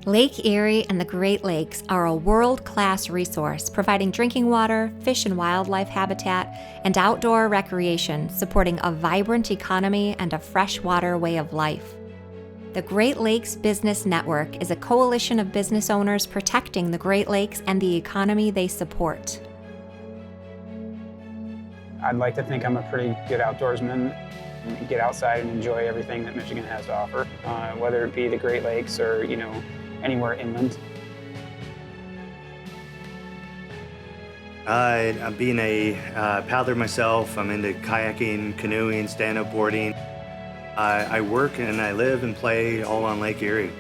Lake Erie and the Great Lakes are a world-class resource providing drinking water, fish and wildlife habitat, and outdoor recreation, supporting a vibrant economy and a freshwater way of life. The Great Lakes Business Network is a coalition of business owners protecting the Great Lakes and the economy they support. I'd like to think I'm a pretty good outdoorsman. Get outside and enjoy everything that Michigan has to offer, whether it be the Great Lakes or, anywhere inland. I'm being a paddler myself. I'm into kayaking, canoeing, stand-up boarding. I work and I live and play all on Lake Erie.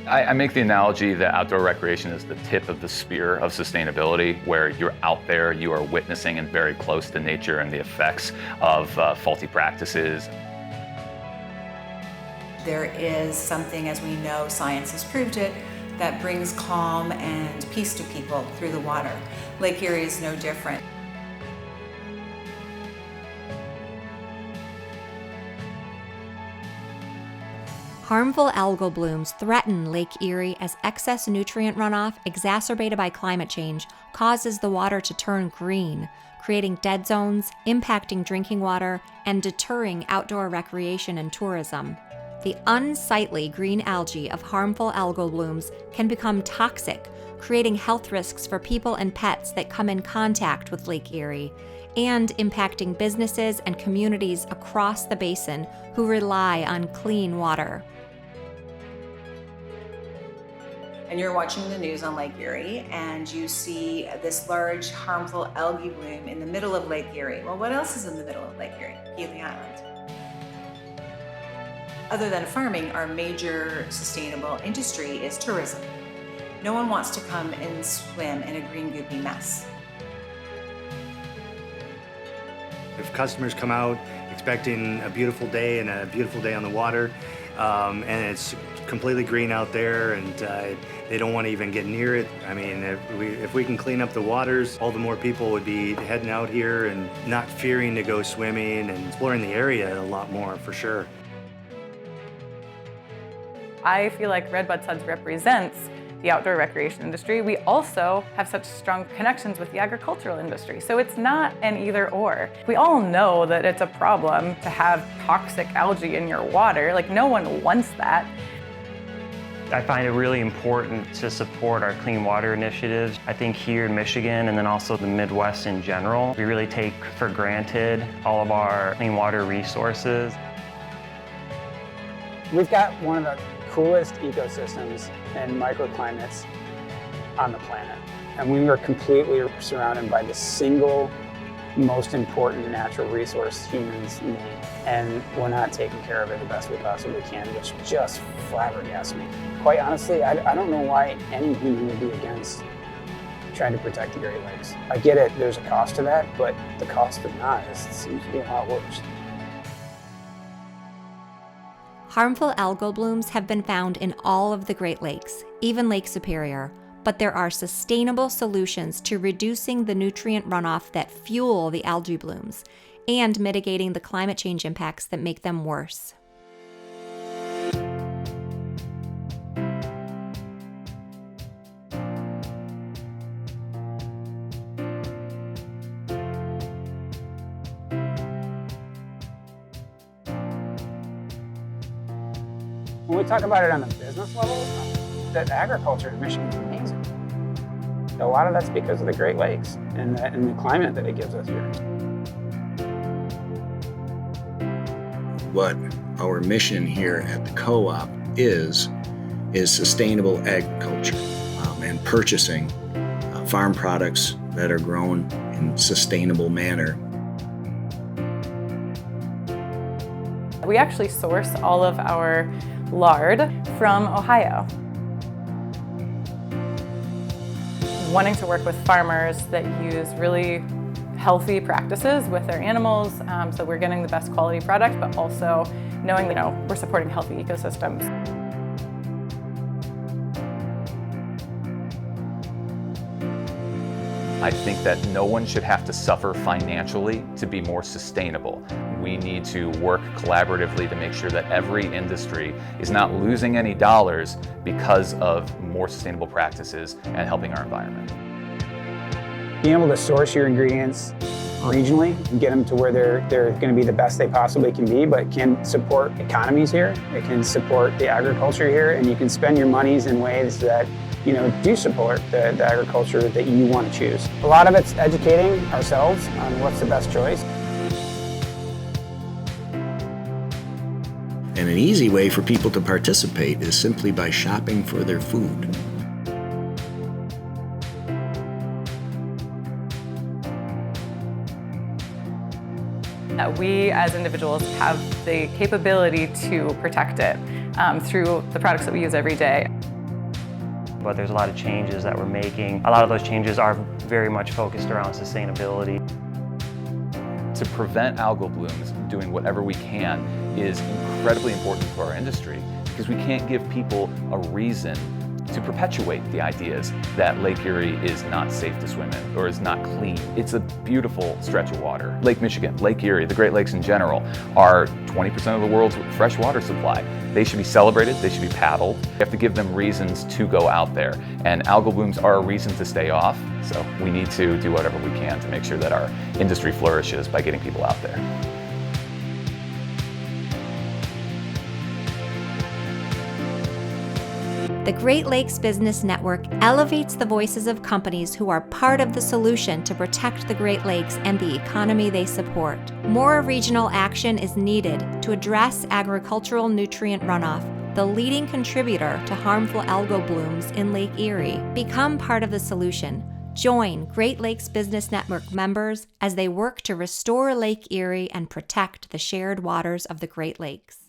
I make the analogy that outdoor recreation is the tip of the spear of sustainability, where you're out there, you are witnessing and very close to nature and the effects of faulty practices. There is something, as we know, science has proved it, that brings calm and peace to people through the water. Lake Erie is no different. Harmful algal blooms threaten Lake Erie as excess nutrient runoff exacerbated by climate change causes the water to turn green, creating dead zones, impacting drinking water, and deterring outdoor recreation and tourism. The unsightly green algae of harmful algal blooms can become toxic, creating health risks for people and pets that come in contact with Lake Erie, and impacting businesses and communities across the basin who rely on clean water. And you're watching the news on Lake Erie and you see this large harmful algae bloom in the middle of Lake Erie. Well, what else is in the middle of Lake Erie? Healy Island. Other than farming, our major sustainable industry is tourism. No one wants to come and swim in a green goopy mess. If customers come out expecting a beautiful day and a beautiful day on the water, and it's completely green out there and they don't want to even get near it. I mean, if we can clean up the waters, all the more people would be heading out here and not fearing to go swimming and exploring the area a lot more, for sure. I feel like Redbud Suds represents the outdoor recreation industry. We also have such strong connections with the agricultural industry. So it's not an either or. We all know that it's a problem to have toxic algae in your water. Like, no one wants that. I find it really important to support our clean water initiatives. I think here in Michigan and then also the Midwest in general, we really take for granted all of our clean water resources. We've got one of the coolest ecosystems and microclimates on the planet. And we were completely surrounded by the single most important natural resource humans need. And we're not taking care of it the best we possibly can, which just flabbergasts me. Quite honestly, I don't know why any human would be against trying to protect the Great Lakes. I get it, there's a cost to that, but the cost of not seems to be a lot worse. Harmful algal blooms have been found in all of the Great Lakes, even Lake Superior, but there are sustainable solutions to reducing the nutrient runoff that fuel the algae blooms and mitigating the climate change impacts that make them worse. When we talk about it on the business level, that agriculture in Michigan is amazing. A lot of that's because of the Great Lakes and the climate that it gives us here. What our mission here at the co-op is sustainable agriculture and purchasing farm products that are grown in a sustainable manner. We actually source all of our lard from Ohio. Wanting to work with farmers that use really healthy practices with their animals, so we're getting the best quality product, but also knowing, we're supporting healthy ecosystems. I think that no one should have to suffer financially to be more sustainable. We need to work collaboratively to make sure that every industry is not losing any dollars because of more sustainable practices and helping our environment. Being able to source your ingredients regionally and get them to where they're going to be the best they possibly can be, but can support economies here. It can support the agriculture here, and you can spend your monies in ways that do support the agriculture that you want to choose. A lot of it's educating ourselves on what's the best choice. And an easy way for people to participate is simply by shopping for their food. We as individuals have the capability to protect it through the products that we use every day. But there's a lot of changes that we're making. A lot of those changes are very much focused around sustainability. To prevent algal blooms, doing whatever we can is incredibly important to our industry because we can't give people a reason to perpetuate the ideas that Lake Erie is not safe to swim in or is not clean. It's a beautiful stretch of water. Lake Michigan, Lake Erie, the Great Lakes in general are 20% of the world's fresh water supply. They should be celebrated, they should be paddled. We have to give them reasons to go out there. And algal blooms are a reason to stay off, so we need to do whatever we can to make sure that our industry flourishes by getting people out there. The Great Lakes Business Network elevates the voices of companies who are part of the solution to protect the Great Lakes and the economy they support. More regional action is needed to address agricultural nutrient runoff, the leading contributor to harmful algal blooms in Lake Erie. Become part of the solution. Join Great Lakes Business Network members as they work to restore Lake Erie and protect the shared waters of the Great Lakes.